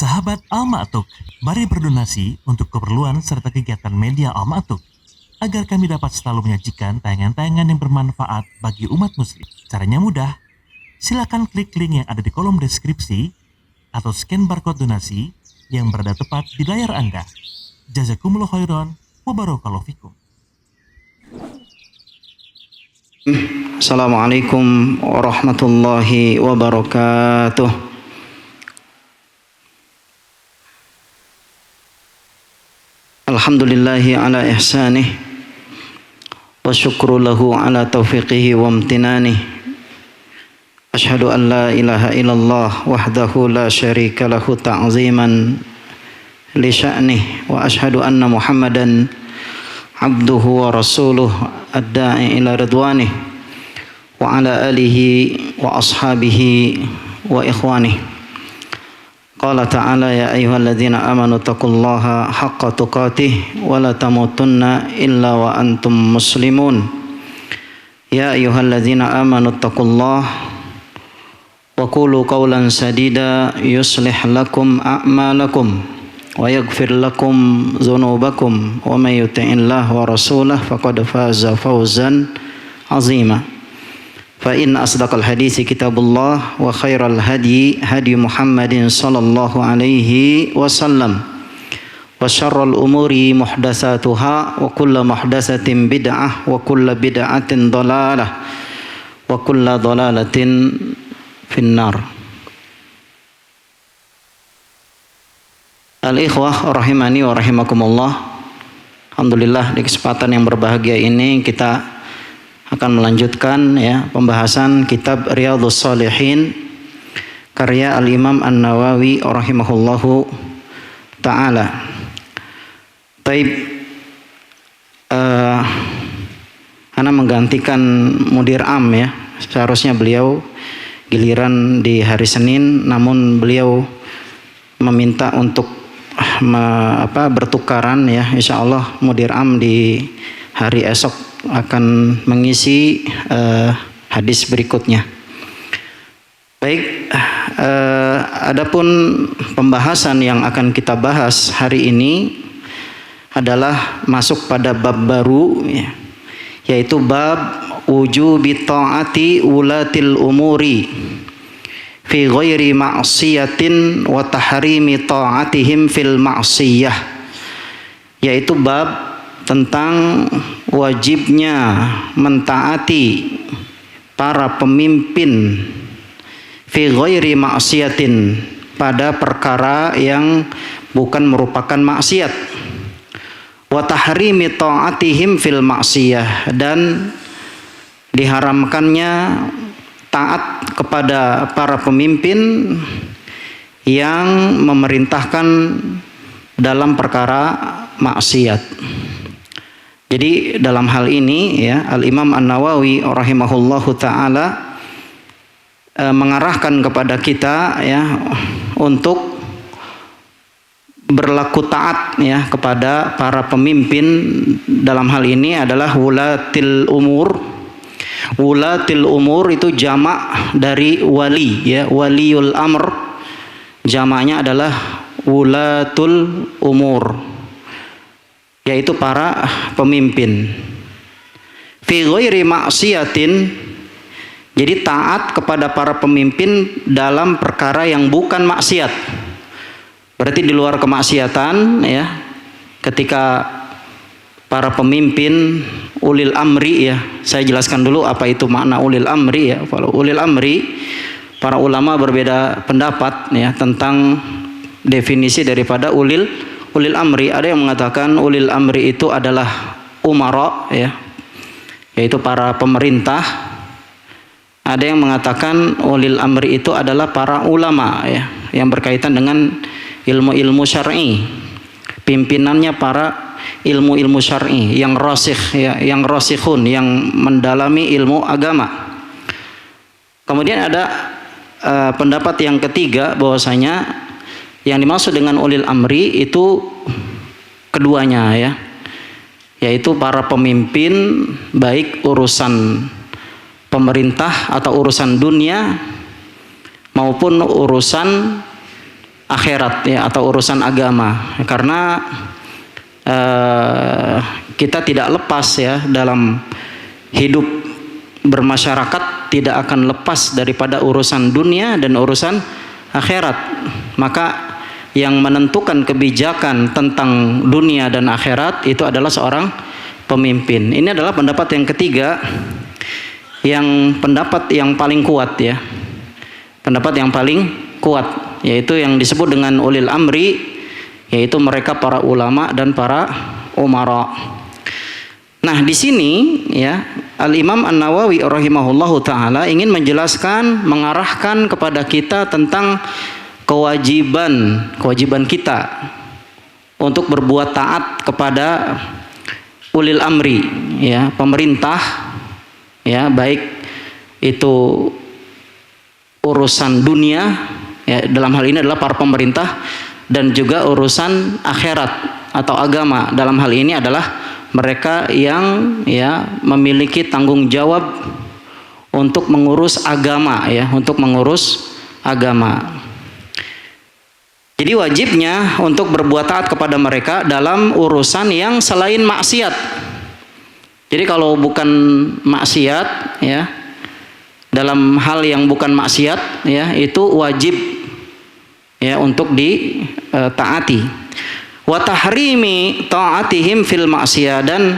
Sahabat Al-Ma'tuk, mari berdonasi untuk keperluan serta kegiatan media Al-Ma'tuk agar kami dapat selalu menyajikan tayangan-tayangan yang bermanfaat bagi umat muslim. Caranya mudah, silakan klik link yang ada di kolom deskripsi atau scan barcode donasi yang berada tepat di layar Anda. Jazakumullah khairan wa barakallahu fikum. Assalamualaikum warahmatullahi wabarakatuh. Alhamdulillahi ala ihsanih wa syukru lahu ala taufiqihi wa amtinanih. Ashhadu an la ilaha illallah wahdahu la syarika lahu ta'ziman li sya'nih wa ashhadu anna Muhammadan abduhu wa rasuluh ad-da'i ila ridwanih wa ala alihi wa ashabihi wa ikhwanih. Qala ta'ala ya ayyuhalladzina amanu taqullaha haqqa tuqatih wa la tamutunna illa wa antum muslimun. Ya ayyuhalladzina amanu taqullaha wa qulu qawlan sadida yuslih lakum a'malakum wa yaghfir lakum dzunubakum wa may yuti'illah wa rasulahu faqad faza fawzan 'azima. Fa inna asdaqal hadisi kitabullah wa khairal hadi hadi Muhammadin sallallahu alaihi wasallam wa syarrul umuri muhdatsatuha wa kullu muhdatsatin bid'ah wa kullu bid'atin dhalalah wa kullu dhalalatin finnar. Al-ikhwah rahimani wa rahimakumullah. Alhamdulillah di kesempatan yang berbahagia ini kita akan melanjutkan pembahasan kitab Riyadhus Shalihin karya Al-Imam An-Nawawi rahimahullahu taala. Taib ana menggantikan Mudir Am seharusnya beliau giliran di hari Senin, namun beliau meminta untuk bertukaran insyaallah Mudir Am di hari esok akan mengisi hadis berikutnya. Baik, adapun pembahasan yang akan kita bahas hari ini adalah masuk pada bab baru, yaitu bab wujubi ta'ati ulatil umuri fi ghairi ma'siyatin wa tahrimi ta'atihim fil ma'siyah, yaitu bab tentang wajibnya mentaati para pemimpin fi ghairi ma'siyatin, pada perkara yang bukan merupakan maksiat, wa tahrimi ta'atihim fil ma'siyah, dan diharamkannya taat kepada para pemimpin yang memerintahkan dalam perkara maksiat. Jadi dalam hal ini Al-Imam An-Nawawi rahimahullahu taala mengarahkan kepada kita untuk berlaku taat kepada para pemimpin. Dalam hal ini adalah wulatil umur. Wulatil umur itu jamak dari wali, waliul amr. Jamaknya adalah wulatul umur, yaitu para pemimpin. Fi ghairi ma'siyatin, jadi taat kepada para pemimpin dalam perkara yang bukan maksiat. Berarti di luar kemaksiatan ketika para pemimpin ulil amri saya jelaskan dulu apa itu makna ulil amri Kalau ulil amri, para ulama berbeda pendapat tentang definisi daripada ulil amri. Ada yang mengatakan ulil amri itu adalah umara yaitu para pemerintah. Ada yang mengatakan ulil amri itu adalah para ulama yang berkaitan dengan ilmu-ilmu syar'i. Pimpinannya para ilmu-ilmu syar'i yang rasikh yang rasikhun, yang mendalami ilmu agama. Kemudian ada pendapat yang ketiga, bahwasanya yang dimaksud dengan ulil amri itu keduanya yaitu para pemimpin, baik urusan pemerintah atau urusan dunia maupun urusan akhirat ya, atau urusan agama. Karena kita tidak lepas ya, dalam hidup bermasyarakat tidak akan lepas daripada urusan dunia dan urusan akhirat. Maka yang menentukan kebijakan tentang dunia dan akhirat itu adalah seorang pemimpin. Ini adalah pendapat yang ketiga, yang pendapat yang paling kuat ya. Pendapat yang paling kuat, yaitu yang disebut dengan ulil amri, yaitu mereka para ulama dan para umara. Nah, di sini ya, Al-Imam An-Nawawi rahimahullahu taala ingin menjelaskan, mengarahkan kepada kita tentang kewajiban kita untuk berbuat taat kepada ulil amri ya, pemerintah ya, baik itu urusan dunia ya, dalam hal ini adalah para pemerintah, dan juga urusan akhirat atau agama, dalam hal ini adalah mereka yang ya memiliki tanggung jawab untuk mengurus agama ya, untuk mengurus agama. Jadi wajibnya untuk berbuat taat kepada mereka dalam urusan yang selain maksiat. Jadi kalau bukan maksiat ya, dalam hal yang bukan maksiat ya, itu wajib ya untuk ditaati. Wa tahrimi ta'atihim fil maksiyah, dan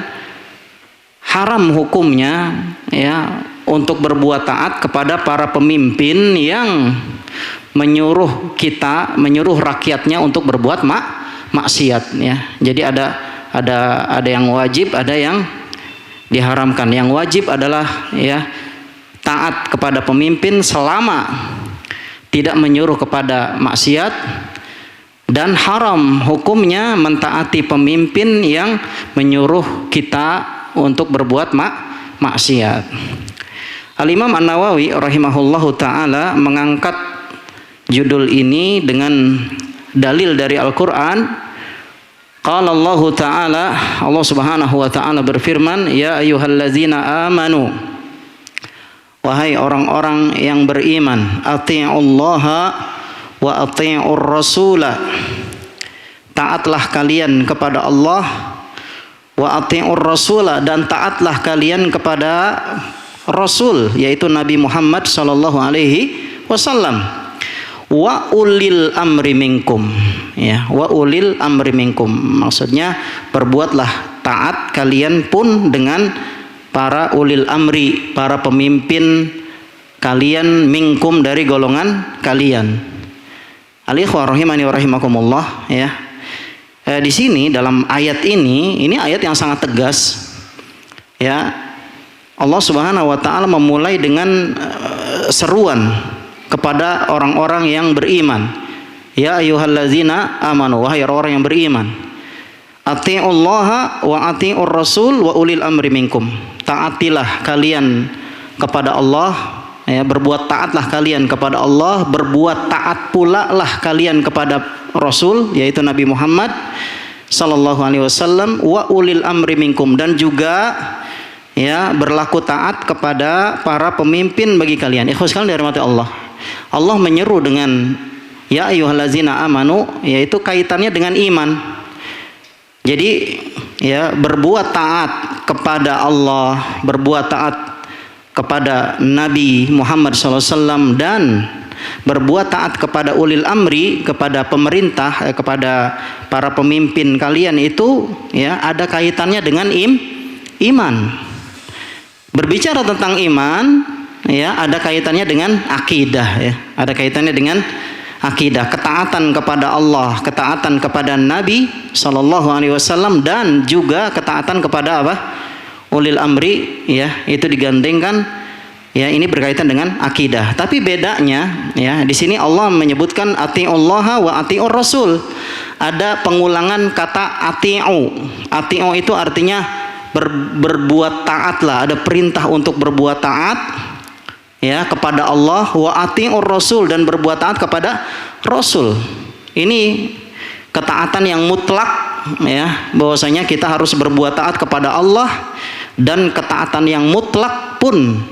haram hukumnya ya untuk berbuat taat kepada para pemimpin yang menyuruh rakyatnya untuk berbuat maksiat ya. Jadi ada yang wajib, ada yang diharamkan. Yang wajib adalah ya taat kepada pemimpin selama tidak menyuruh kepada maksiat, dan haram hukumnya mentaati pemimpin yang menyuruh kita untuk berbuat maksiat. Al-Imam An-Nawawi rahimahullahu taala mengangkat judul ini dengan dalil dari Al-Qur'an. Qala Allah taala, Allah Subhanahu wa taala berfirman, ya ayyuhallazina amanu, wahai orang-orang yang beriman, atii'ullaha wa ati'ur rasula, taatlah kalian kepada Allah, wa ati'ur rasula, dan taatlah kalian kepada Rasul, yaitu Nabi Muhammad sallallahu alaihi wasallam, wa ulil amri minkum ya, wa ulil amri minkum, maksudnya berbuatlah taat kalian pun dengan para ulil amri, para pemimpin kalian, minkum, dari golongan kalian. Al-ikhwah rahimani wa rahimakumullah ya. Di sini dalam ayat ini ayat yang sangat tegas ya. Allah Subhanahu wa taala memulai dengan seruan kepada orang-orang yang beriman. Ya ayyuhallazina amanu, wahai orang yang beriman. Atii'ullaha wa ati'ur rasul wa ulil amri minkum. Taatilah kalian kepada Allah ya, berbuat taatlah kalian kepada Allah, berbuat taat pula lah kalian kepada Rasul, yaitu Nabi Muhammad sallallahu alaihi wasallam, wa ulil amri minkum, dan juga ya berlaku taat kepada para pemimpin bagi kalian. Ikhwas sekalian dirahmati Allah. Allah menyeru dengan ya ayyuhallazina amanu, yaitu kaitannya dengan iman. Jadi ya berbuat taat kepada Allah, berbuat taat kepada Nabi Muhammad SAW, dan berbuat taat kepada ulil amri, kepada pemerintah, kepada para pemimpin kalian, itu ya ada kaitannya dengan iman. Berbicara tentang iman ya ada kaitannya dengan akidah ya, ada kaitannya dengan akidah, ketaatan kepada Allah, ketaatan kepada Nabi SAW, dan juga ketaatan kepada apa? Ulil amri ya, itu digandengkan ya, ini berkaitan dengan akidah. Tapi bedanya ya, di sini Allah menyebutkan ati'ullaha wa ati'ur rasul. Ada pengulangan kata ati'u. Ati'u itu artinya berbuat taatlah, ada perintah untuk berbuat taat ya kepada Allah, wa ati'ur rasul, dan berbuat taat kepada Rasul. Ini ketaatan yang mutlak ya, bahwasanya kita harus berbuat taat kepada Allah, dan ketaatan yang mutlak pun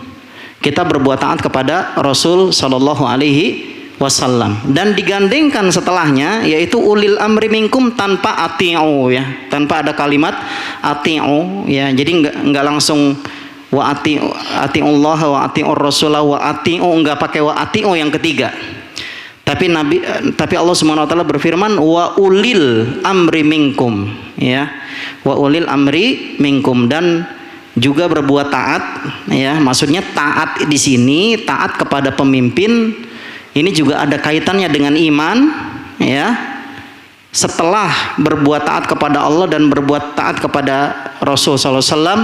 kita berbuat taat kepada Rasul sallallahu alaihi wasallam, dan digandengkan setelahnya yaitu ulil amri minkum tanpa ati'u ya, tanpa ada kalimat ati'u ya. Jadi enggak langsung wa ati'ullah wa ati'ur rasulah wa ati'u, enggak pakai wa ati'u yang ketiga. Tapi Allah Subhanahu wa taala berfirman wa ulil amri minkum ya. Wa ulil amri minkum, dan juga berbuat taat ya. Maksudnya taat di sini taat kepada pemimpin ini juga ada kaitannya dengan iman ya. Setelah berbuat taat kepada Allah dan berbuat taat kepada Rasul sallallahu alaihi wasallam,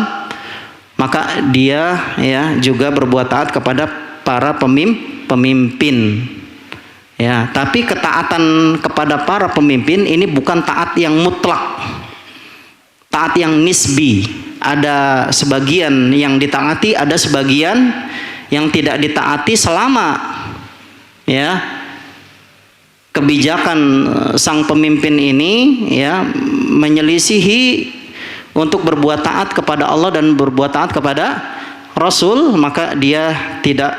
maka dia ya juga berbuat taat kepada para pemimpin. Ya, tapi ketaatan kepada para pemimpin ini bukan taat yang mutlak. Taat yang nisbi. Ada sebagian yang ditaati, ada sebagian yang tidak ditaati selama ya kebijakan sang pemimpin ini ya menyelisihi untuk berbuat taat kepada Allah dan berbuat taat kepada Rasul, maka dia tidak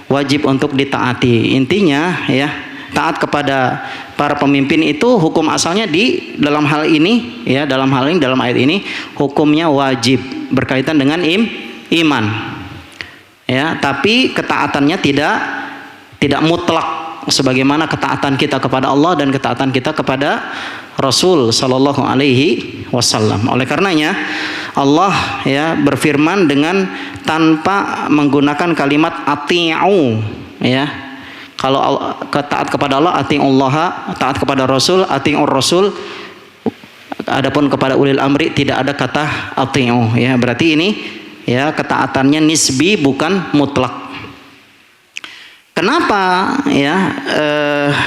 wajib untuk ditaati. Intinya ya, taat kepada para pemimpin itu hukum asalnya di dalam hal ini ya, dalam ayat ini hukumnya wajib berkaitan dengan iman. Ya, tapi ketaatannya tidak mutlak sebagaimana ketaatan kita kepada Allah dan ketaatan kita kepada Rasul sallallahu alaihi wasallam. Oleh karenanya Allah ya berfirman dengan tanpa menggunakan kalimat ati'u ya. Kalau taat kepada Allah ati'ullah, taat kepada Rasul ati'ur Rasul. Adapun kepada ulil amri tidak ada kata ati'u ya. Berarti ini ya ketaatannya nisbi bukan mutlak. Kenapa ya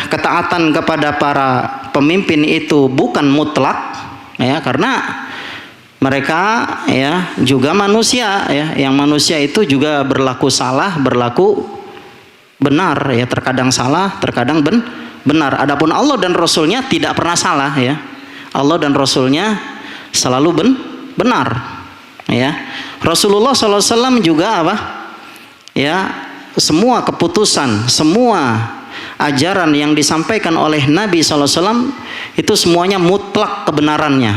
ketaatan kepada para pemimpin itu bukan mutlak ya? Karena mereka ya juga manusia ya, yang manusia itu juga berlaku salah, berlaku benar ya, terkadang salah, terkadang benar. Adapun Allah dan Rasulnya tidak pernah salah ya. Allah dan Rasulnya selalu benar ya. Rasulullah SAW juga apa? Ya, semua keputusan, semua ajaran yang disampaikan oleh Nabi SAW itu semuanya mutlak kebenarannya,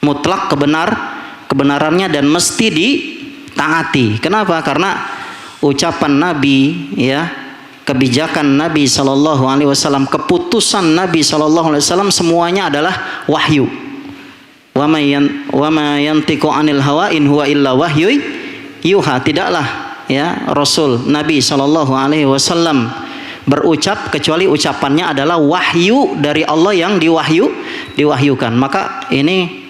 mutlak kebenarannya dan mesti ditaati. Kenapa? Karena ucapan Nabi ya, kebijakan Nabi SAW, keputusan Nabi SAW semuanya adalah wahyu. Wa ma yantiqu 'anil hawa in huwa illa wahyu yuha. Tidaklah ya Rasul Nabi SAW berucap kecuali ucapannya adalah wahyu dari Allah yang diwahyukan. Maka ini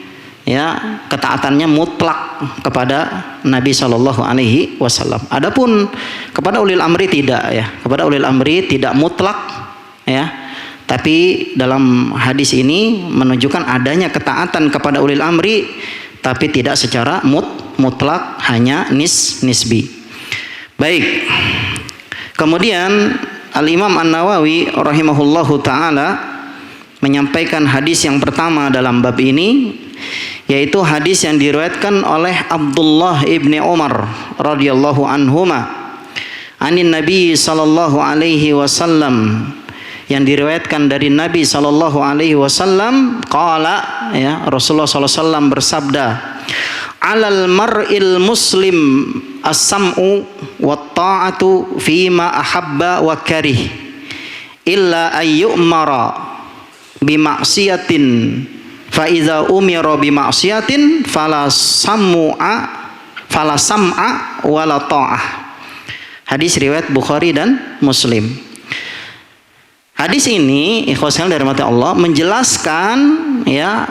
ya ketaatannya mutlak kepada Nabi SAW. Adapun kepada ulil amri tidak ya, kepada ulil amri tidak mutlak ya. Tapi dalam hadis ini menunjukkan adanya ketaatan kepada ulil amri, tapi tidak secara mutlak, hanya nisbi. Baik. Kemudian Al-Imam An-Nawawi rahimahullahu taala menyampaikan hadis yang pertama dalam bab ini, yaitu hadis yang diriwayatkan oleh Abdullah ibni Umar radhiyallahu anhuma anin Nabi sallallahu alaihi wasallam, yang diriwayatkan dari Nabi sallallahu alaihi wasallam qala ya, Rasulullah sallallahu alaihi wasallam bersabda, alal mar'il muslim as-sam'u wa ta'atu fima ahabba wa karih illa ayyumara bima'siyatin fa idza umira bima'siyatin fala sam'a wala ta'ah. Hadis riwayat Bukhari dan Muslim. Hadis ini ikhwan dari mata Allah menjelaskan ya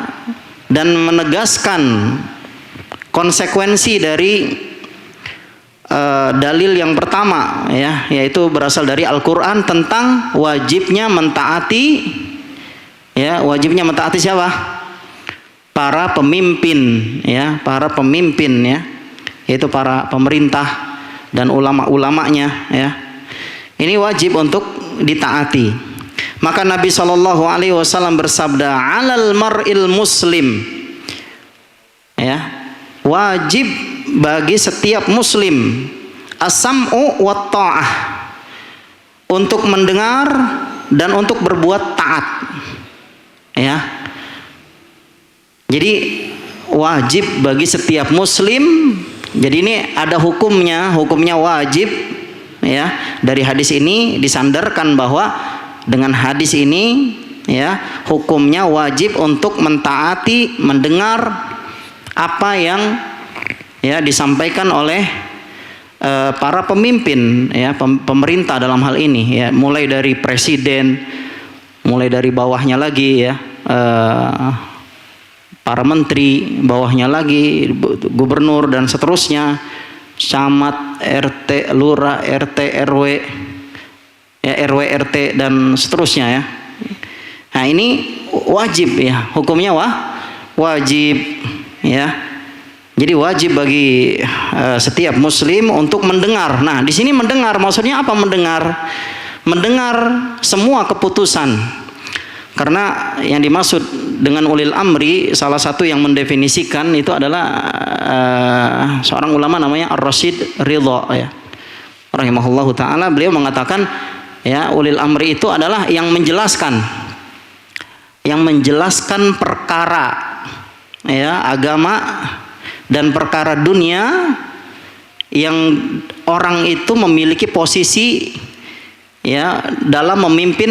dan menegaskan konsekuensi dari dalil yang pertama ya, yaitu berasal dari Al-Qur'an tentang wajibnya mentaati ya, wajibnya mentaati siapa? Para pemimpin ya, para pemimpin ya, yaitu para pemerintah dan ulama-ulamanya ya. Ini wajib untuk ditaati. Maka Nabi SAW bersabda, alal mar'il muslim ya, wajib bagi setiap muslim as-sam'u wa ta'ah, untuk mendengar dan untuk berbuat taat. Ya. Jadi wajib bagi setiap muslim. Jadi ini ada hukumnya wajib ya. Dari hadis ini disandarkan bahwa dengan hadis ini ya, hukumnya wajib untuk mentaati, mendengar apa yang ya disampaikan oleh para pemimpin ya, pemerintah dalam hal ini ya, mulai dari presiden, mulai dari bawahnya lagi ya, para menteri, bawahnya lagi gubernur dan seterusnya, camat, RT, lurah, RT, RW ya, RW, RT dan seterusnya ya. Nah, ini wajib ya, hukumnya wajib ya. Jadi wajib bagi setiap muslim untuk mendengar. Nah, di sini mendengar maksudnya apa mendengar? Mendengar semua keputusan. Karena yang dimaksud dengan ulil amri, salah satu yang mendefinisikan itu adalah seorang ulama namanya Ar-Rasyid Ridha ya. Rahimahullahu taala, beliau mengatakan ya, ulil amri itu adalah yang menjelaskan perkara ya, agama dan perkara dunia yang orang itu memiliki posisi ya dalam memimpin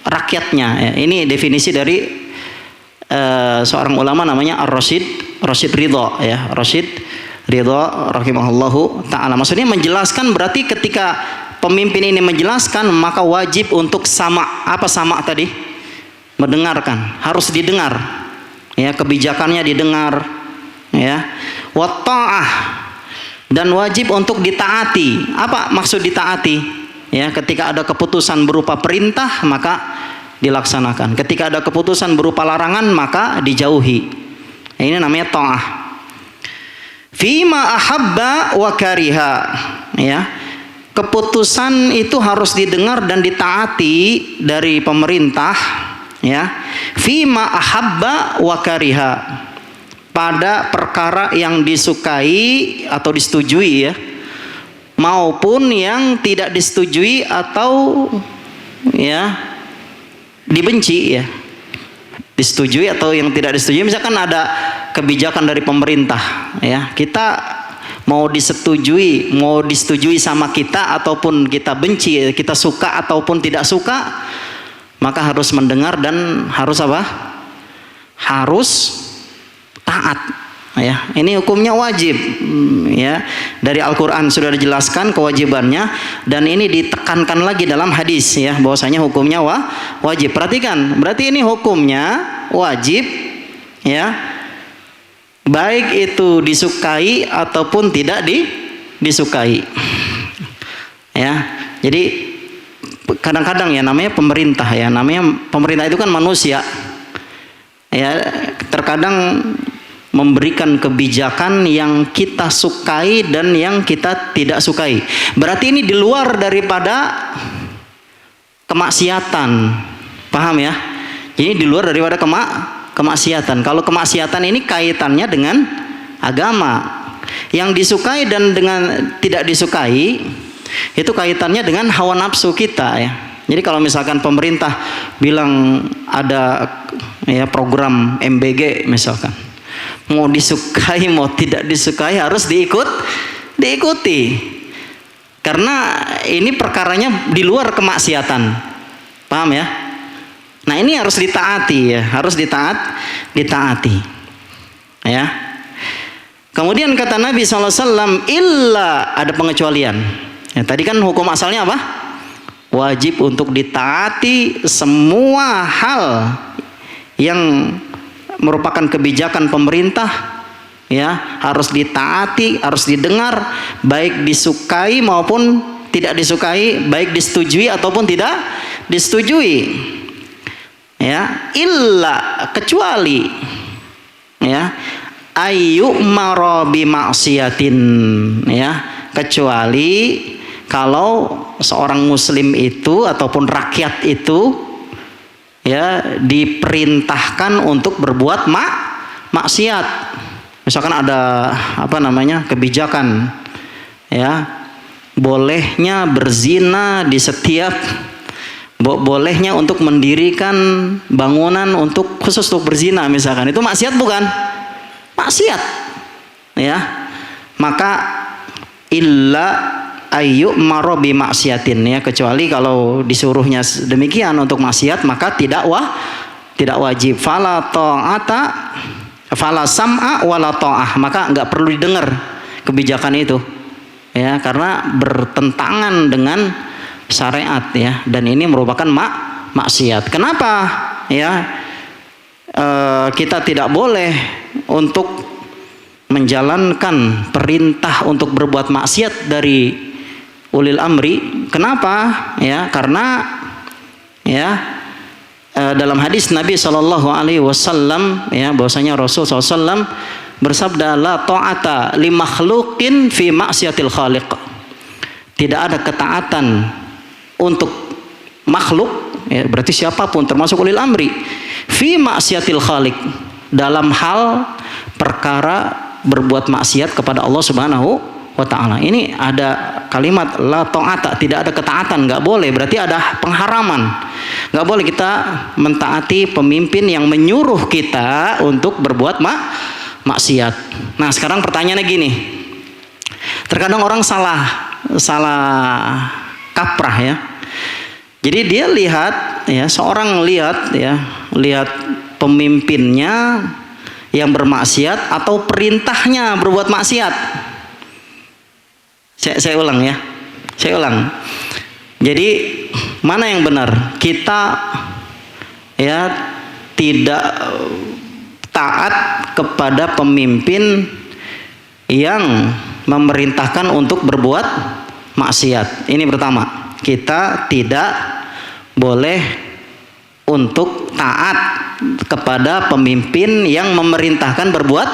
rakyatnya ya. Ini definisi dari seorang ulama namanya Ar-Rasyid Ridha ya, Rasyid Ridha rahimahullahu taala. Maksudnya menjelaskan, berarti ketika pemimpin ini menjelaskan maka wajib untuk sama. Apa sama tadi? Mendengarkan, harus didengar ya, kebijakannya didengar ya. Wa ta'ah, dan wajib untuk ditaati. Apa maksud ditaati? Ya, ketika ada keputusan berupa perintah maka dilaksanakan. Ketika ada keputusan berupa larangan maka dijauhi. Ini namanya ta'ah. Fima ahabba wa kariha ya. Keputusan itu harus didengar dan ditaati dari pemerintah ya. Fima ahabba wa kariha, pada perkara yang disukai atau disetujui ya, maupun yang tidak disetujui atau ya dibenci ya. Disetujui atau yang tidak disetujui, misalkan ada kebijakan dari pemerintah ya, kita mau disetujui sama kita ataupun kita benci, kita suka ataupun tidak suka, maka harus mendengar dan harus apa? Harus taat ya. Ini hukumnya wajib ya. Dari Al-Qur'an sudah dijelaskan kewajibannya, dan ini ditekankan lagi dalam hadis ya, bahwasanya hukumnya wajib. Perhatikan, berarti ini hukumnya wajib ya, baik itu disukai ataupun tidak disukai ya. Jadi kadang-kadang ya, namanya pemerintah ya, namanya pemerintah itu kan manusia ya, terkadang memberikan kebijakan yang kita sukai dan yang kita tidak sukai. Berarti ini di luar daripada kemaksiatan, paham ya? Ini di luar daripada kemaksiatan. Kalau kemaksiatan ini kaitannya dengan agama. Yang disukai dan dengan tidak disukai itu kaitannya dengan hawa nafsu kita ya. Jadi kalau misalkan pemerintah bilang ada ya program MBG misalkan, mau disukai mau tidak disukai harus diikuti. Karena ini perkaranya di luar kemaksiatan. Paham ya? Nah, ini harus ditaati ya, harus ditaati. Ya. Kemudian kata Nabi SAW, illa, ada pengecualian. Ya, tadi kan hukum asalnya apa? Wajib untuk ditaati semua hal yang merupakan kebijakan pemerintah ya, harus ditaati, harus didengar, baik disukai maupun tidak disukai, baik disetujui ataupun tidak disetujui ya. Illa, kecuali ya, ayyumara bi maksiatin ya, kecuali kalau seorang muslim itu ataupun rakyat itu ya diperintahkan untuk berbuat maksiat. Misalkan ada apa namanya kebijakan ya, bolehnya berzina di setiap, bolehnya untuk mendirikan bangunan untuk khusus untuk berzina misalkan, itu maksiat bukan? Maksiat, ya. Maka illa ayyuk marobi maksiatin, ya, kecuali kalau disuruhnya demikian untuk maksiat maka tidak wajib. Fala ta'ata fala sam'a wala ta'ah, maka nggak perlu didengar kebijakan itu, ya, karena bertentangan dengan syariat, ya, dan ini merupakan maksiat. Kenapa, ya, kita tidak boleh untuk menjalankan perintah untuk berbuat maksiat dari ulil amri? Kenapa? Ya, karena, ya, dalam hadis Nabi SAW, ya, bahwasanya Rasul SAW bersabda, la ta'ata li makhluqin fi maksiatil khaliq. Tidak ada ketaatan untuk makhluk, ya, berarti siapapun termasuk ulil amri, fi maksiatil khaliq, dalam hal perkara berbuat maksiat kepada Allah Subhanahu wa ta'ala. Ini ada kalimat la ta'ata, tidak ada ketaatan, nggak boleh, berarti ada pengharaman. Nggak boleh kita mentaati pemimpin yang menyuruh kita untuk berbuat maksiat. Nah, sekarang pertanyaannya gini, terkadang orang salah kaprah, ya. Jadi dia lihat, ya, seorang lihat pemimpinnya yang bermaksiat atau perintahnya berbuat maksiat. Saya ulang, ya. Saya ulang. Jadi mana yang benar? Kita, ya, tidak taat kepada pemimpin yang memerintahkan untuk berbuat maksiat. Ini pertama. Kita tidak boleh untuk taat kepada pemimpin yang memerintahkan berbuat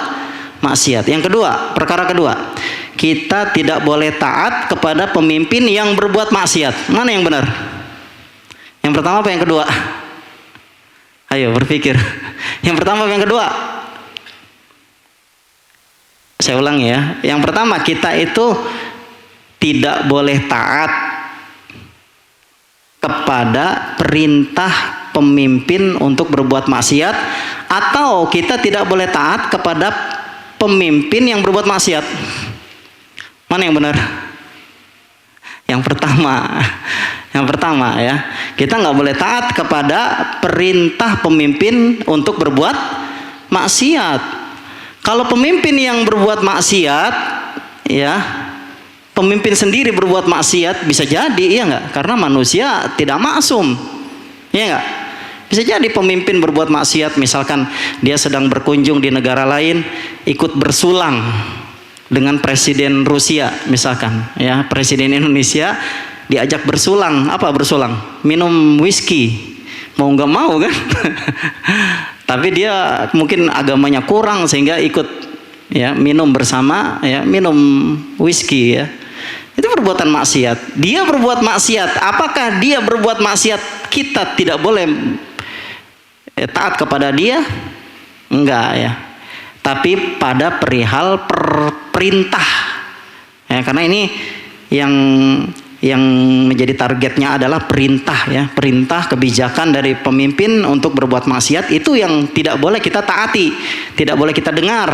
maksiat. Yang kedua, perkara kedua, kita tidak boleh taat kepada pemimpin yang berbuat maksiat. Mana yang benar? Yang pertama apa yang kedua? Ayo berpikir. Yang pertama apa yang kedua? Saya ulang, ya. Yang pertama, kita itu tidak boleh taat kepada perintah pemimpin untuk berbuat maksiat, atau kita tidak boleh taat kepada pemimpin yang berbuat maksiat. Mana yang benar? Yang pertama, ya. Kita nggak boleh taat kepada perintah pemimpin untuk berbuat maksiat. Kalau pemimpin yang berbuat maksiat, ya, pemimpin sendiri berbuat maksiat, bisa jadi, ya nggak? Karena manusia tidak maksum, ya nggak? Bisa jadi pemimpin berbuat maksiat, misalkan dia sedang berkunjung di negara lain, ikut bersulang dengan presiden Rusia, misalkan, ya, presiden Indonesia diajak bersulang. Apa bersulang? Minum whisky, mau nggak mau kan? Tapi dia mungkin agamanya kurang sehingga ikut, ya, minum bersama, ya, minum whisky, ya. Itu perbuatan maksiat. Dia berbuat maksiat. Apakah dia berbuat maksiat kita tidak boleh taat kepada dia? Enggak, ya. Tapi pada perihal perintah, ya, karena ini yang menjadi targetnya adalah perintah, ya, perintah kebijakan dari pemimpin untuk berbuat maksiat, itu yang tidak boleh kita taati, tidak boleh kita dengar,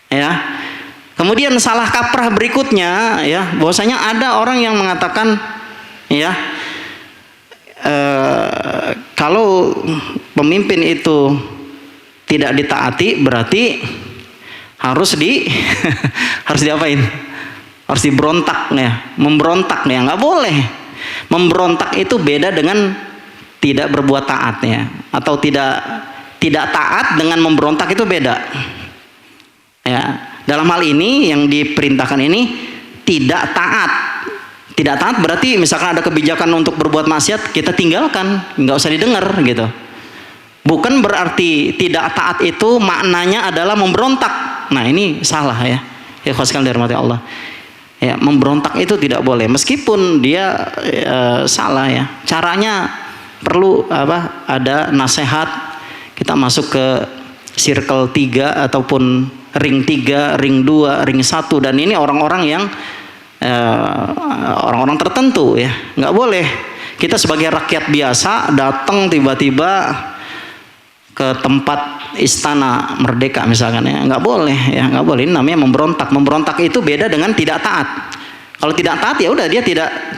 ya. Kemudian salah kaprah berikutnya, ya, bahwasanya ada orang yang mengatakan, ya, kalau pemimpin itu tidak ditaati berarti harus harus diapain? Harus diberontak, ya, memberontak, ya. Nggak boleh. Memberontak itu beda dengan tidak berbuat taat, ya, atau tidak taat dengan memberontak itu beda, ya. Dalam hal ini yang diperintahkan ini tidak taat. Tidak taat berarti misalkan ada kebijakan untuk berbuat maksiat, kita tinggalkan, nggak usah didengar, gitu. Bukan berarti tidak taat itu maknanya adalah memberontak. Nah, ini salah, ya. Ya, sekali dirahmati Allah. Ya, memberontak itu tidak boleh, meskipun dia salah, ya. Caranya perlu ada nasihat. Kita masuk ke circle 3 ataupun ring 3, ring 2, ring 1, dan ini orang-orang yang orang-orang tertentu ya. Nggak boleh kita sebagai rakyat biasa datang tiba-tiba ke tempat istana merdeka misalkan ya, nggak boleh ya, nggak boleh. Ini namanya memberontak itu beda dengan tidak taat. Kalau tidak taat ya udah, dia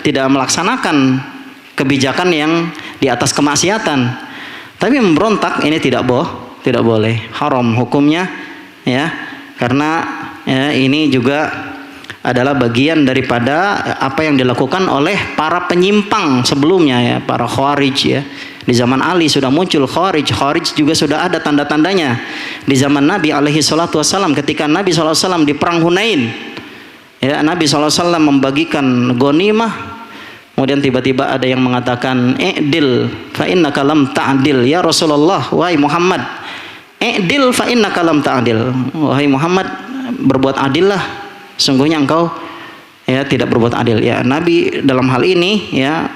tidak melaksanakan kebijakan yang di atas kemaksiatan. Tapi memberontak ini tidak boleh, haram hukumnya ya, karena ya, ini juga adalah bagian daripada apa yang dilakukan oleh para penyimpang sebelumnya ya, para khawarij ya. Di zaman Ali sudah muncul khawarij juga sudah ada tanda-tandanya. Di zaman Nabi alaihi salatu wasallam, ketika Nabi sallallahu alaihi wasallam di perang Hunain ya, Nabi sallallahu alaihi wasallam membagikan ghanimah, kemudian tiba-tiba ada yang mengatakan i'dil fa innaka lam ta'dil ya Rasulullah, wahai Muhammad, i'dil fa innaka lam ta'dil, wahai Muhammad berbuat adillah, sungguhnya engkau ya tidak berbuat adil ya. Nabi dalam hal ini ya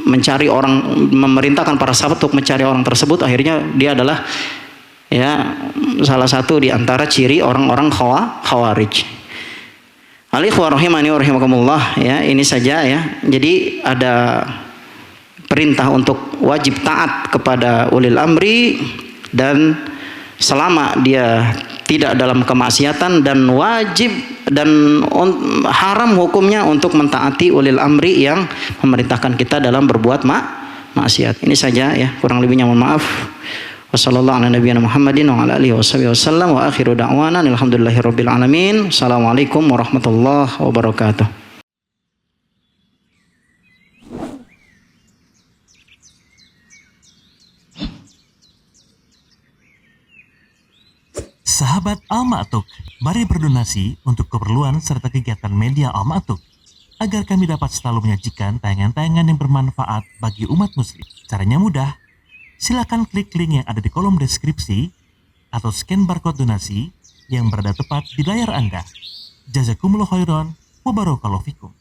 mencari orang, memerintahkan para sahabat untuk mencari orang tersebut. Akhirnya dia adalah ya salah satu di antara ciri orang-orang khawarij. Al-ikhwah rahimani wa rahimakumullah ya, ini saja ya. Jadi ada perintah untuk wajib taat kepada ulil amri, dan selama dia tidak dalam kemaksiatan, dan wajib dan haram hukumnya untuk mentaati ulil amri yang memerintahkan kita dalam berbuat maksiat. Ini saja ya, kurang lebihnya mohon maaf. Wassallallahu ala nabiyina Muhammadin wa ala alihi wasallam wa akhiru da'wana alhamdulillahirabbil alamin. Assalamualaikum warahmatullahi wabarakatuh. Sahabat Al-Ma'tuk, mari berdonasi untuk keperluan serta kegiatan media Al-Ma'tuk agar kami dapat selalu menyajikan tayangan-tayangan yang bermanfaat bagi umat muslim. Caranya mudah, silakan klik link yang ada di kolom deskripsi atau scan barcode donasi yang berada tepat di layar Anda. Jazakumullah khairan wa barakallahu fikum.